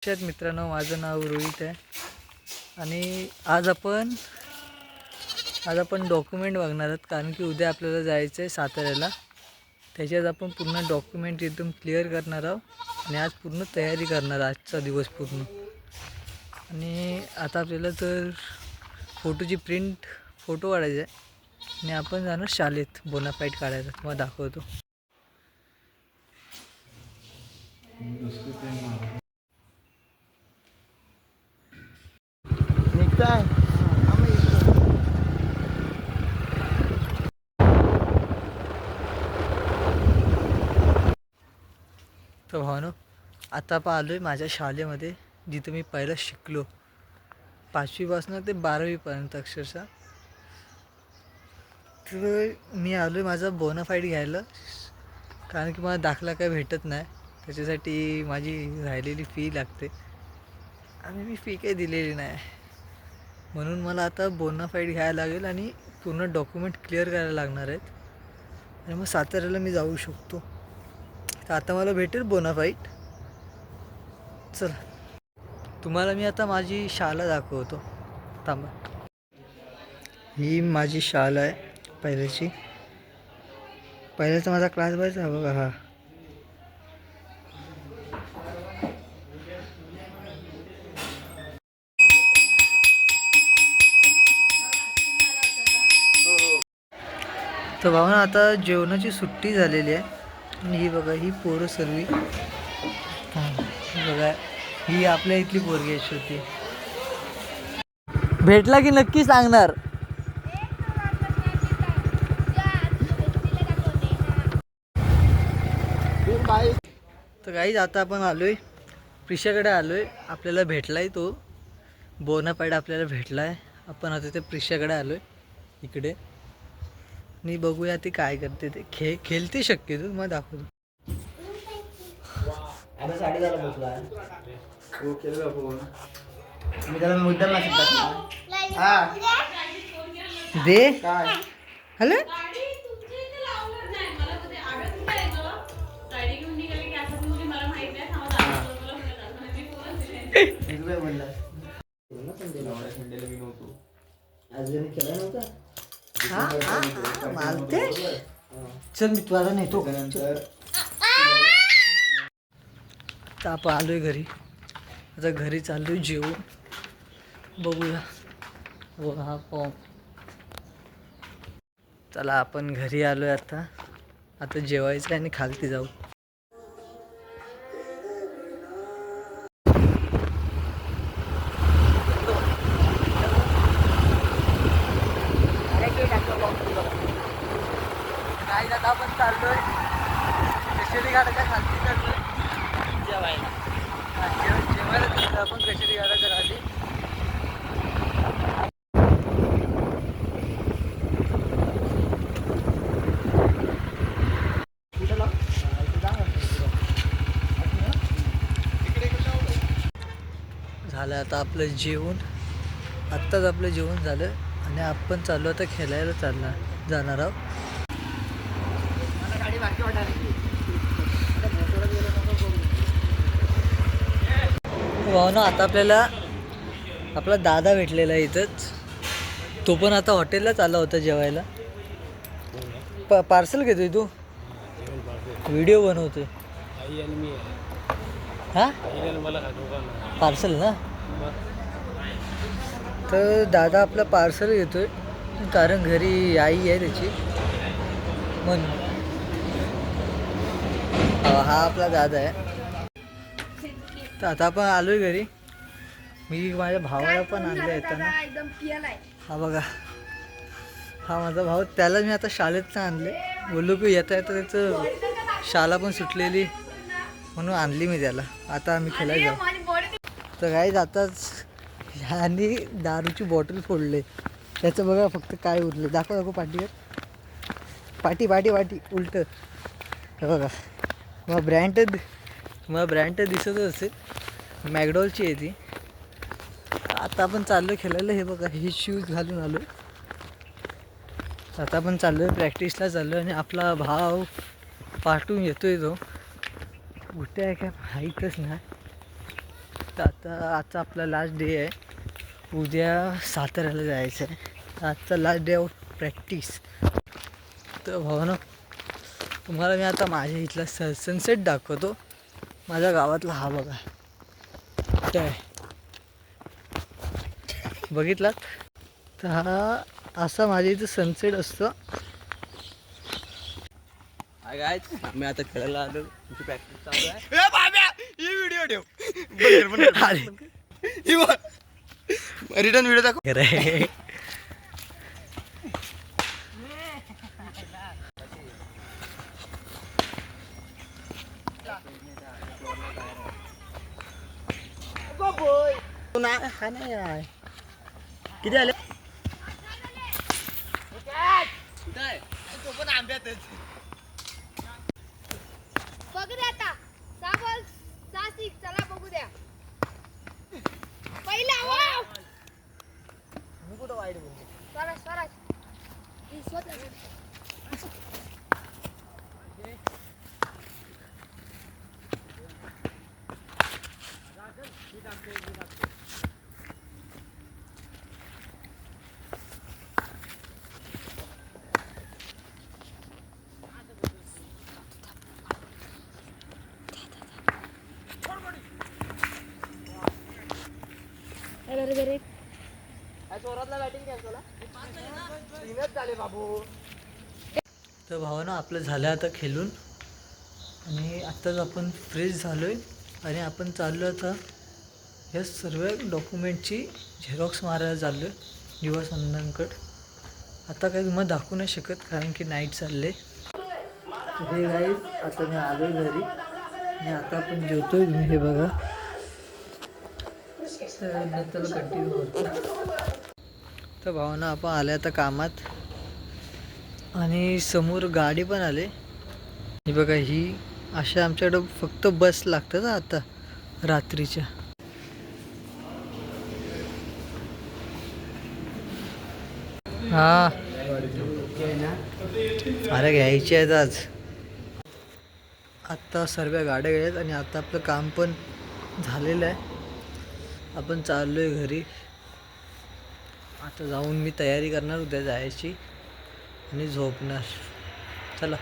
मित्रांनो, माझं नाव रोहित आहे आणि आज आपण डॉक्युमेंट बघणार आहोत. कारण की उद्या आपल्याला जायचं आहे साताऱ्याला. त्याच्यात आपण पूर्ण डॉक्युमेंट एकदम क्लिअर करणार आहोत आणि आज पूर्ण तयारी करणार, आजचा दिवस पूर्ण. आणि आता आपल्याला तर फोटोची फोटो काढायचा आहे आणि आपण जाणार शाळेत बोनाफाईड काढायला. तुम्हाला दाखवतो. निघताय तर भावनो, आता आलो आहे माझ्या शाळेमध्ये, जिथं मी पहिलं शिकलो 5वीपासून ते 12वीपर्यंत अक्षरशः. तर मी आलो आहे माझा बोनाफाईड घ्यायला, कारण की मला दाखला काय भेटत नाही. त्याच्यासाठी माझी राहिलेली फी लागते आणि मी फी काही दिलेली नाही. म्हणून मला आता बोनाफाईड घ्यायला लागेल आणि पूर्ण डॉक्युमेंट क्लिअर करायला लागणार आहेत आणि मग साताऱ्याला मी जाऊ शकतो. तर आता मला भेटेल बोनाफाईड. चला, तुम्हाला मी आता माझी शाळा दाखवतो. थांबा. ही माझी शाळा आहे पहिल्याची. पहिल्याचा माझा क्लास बघायचा बघा. हा तर भावना, आता जेवणाची सुट्टी झालेली आहे आणि ही बघा, ही पोरं सर्व बघा, ही आपल्या इथली पोरगी आहे होती. भेटला की नक्की सांगणार. तर काहीच आता आपण आलोय प्रिशाकडे आलोय. आपल्याला भेटलाय तो बोनाफाईड, आपल्याला भेटलाय. आपण आता ते प्रिशाकडे आलोय इकडे. आणि बघूया ती काय करते. ते खेळते शक्यतो, मग दाखवतो. दे हॅलो. चल, मी तुला नेतो. तर आपण आलोय घरी. आता घरी चाललोय जेवून. बघूया व हा फॉर्म. चला, आपण घरी आलोय आता जेवायचं आणि खालती जाऊ. काय आता आपण चाललोय कशेरी घाटाच्या खालती चाललोय जेवायला. जेवायला चाललो आपण कशेरी घाटाच्या खाली. झालं आता आपलं जेवण. आत्ताच आपलं जेवण झालं आणि आपण चाललो आता खेळायला जाणार आहोत. भावना, आता आपल्याला आपला दादा भेटलेला आहे इथंच. तो पण आता हॉटेललाच आला होता जेवायला. पार्सल घेतोय तू? व्हिडिओ बनवतोय? हां, पार्सल ना. तर दादा आपला पार्सल घेतोय, कारण घरी आई आहे त्याची म्हणून. हा आपला दादा आहे. तर आता आपण आलोय घरी. मी माझ्या भावाला पण आणलं येताना. हा बघा, हा माझा भाऊ. त्याला मी आता शाळेत आणले. बोललो की येता येता त्याचं शाळा पण सुटलेली म्हणून आणली मी त्याला. आता आम्ही खेळायला जाऊ. तर काहीच आताच ह्यानी दारूची बॉटल फोडले. त्याचं बघा फक्त काय उरले. दाखव पाठीवर. पाटी उलट. हे बघा, मला ब्रँड दिसतच असेल. मॅकडॉलची आहे ती. आता आपण चाललो खेळायला. हे बघा, हे शूज घालून आलो. आता आपण चाललो आहे प्रॅक्टिसला चाललो आहे. आणि आपला भाव पाठवून येतोय. तो कुठे आहे काय माहीतच नाही. तर आजचा आपला लास्ट डे आहे. उद्या साताऱ्याला जायचं आहे. आजचा लास्ट डे ऑफ प्रॅक्टिस. तर भावना तुम्हाला मी आता माझ्या इथला सनसेट दाखवतो. माझ्या गावातला हा बघा काय बघितलात. तर हा असा माझ्या इथं सनसेट असतो. मी आता खेळायला आलो. तुमची प्रॅक्टिस चालू आहे. व्हिडिओ ठेव. रिटर्न व्हिडिओ दाखव. अरे हा नाही आहे. किती आले? तो पण आंब्यातच. बघ रे आता 6 बॉल 6 6 चला बघू द्या. पहिला वाव मी कुठं वाईट बोलतो. स्वराज स्वराज ही स्वतः अरे जोरातला बॅटिंग कॅन्सल. तीनच झाले बाबू. तर भावानं आपलं झालं आता खेळून आणि आत्ताच आपण फ्रेश झालो आहे आणि आपण चाललो आता या सर्व डॉक्युमेंटची झेरॉक्स मारायला चाललो आहे निवासनंदांकडं. आता काही तुम्हाला दाखवू नाही शकत कारण की नाईट चालले. हे गाईज आता मी आलो घरी आणि आता आपण जेवतोय. तुम्ही हे बघा. तर नंतर कंटिन्यू करतो. तर भावना आपण आले आता कामात आणि समोर गाडी पण आले. ही बघा ही अशा आमच्याकडं फक्त बस लागतात आता रात्रीच्या. हा अरे घ्यायची आहेत आज. आत्ता सर्व गाड्या गेल्यात आणि आता आपलं काम पण झालेलं आहे. आपण चाललो आहे घरी. आता जाऊन मी तयारी करणार उद्या जायची आणि झोपणार. चला.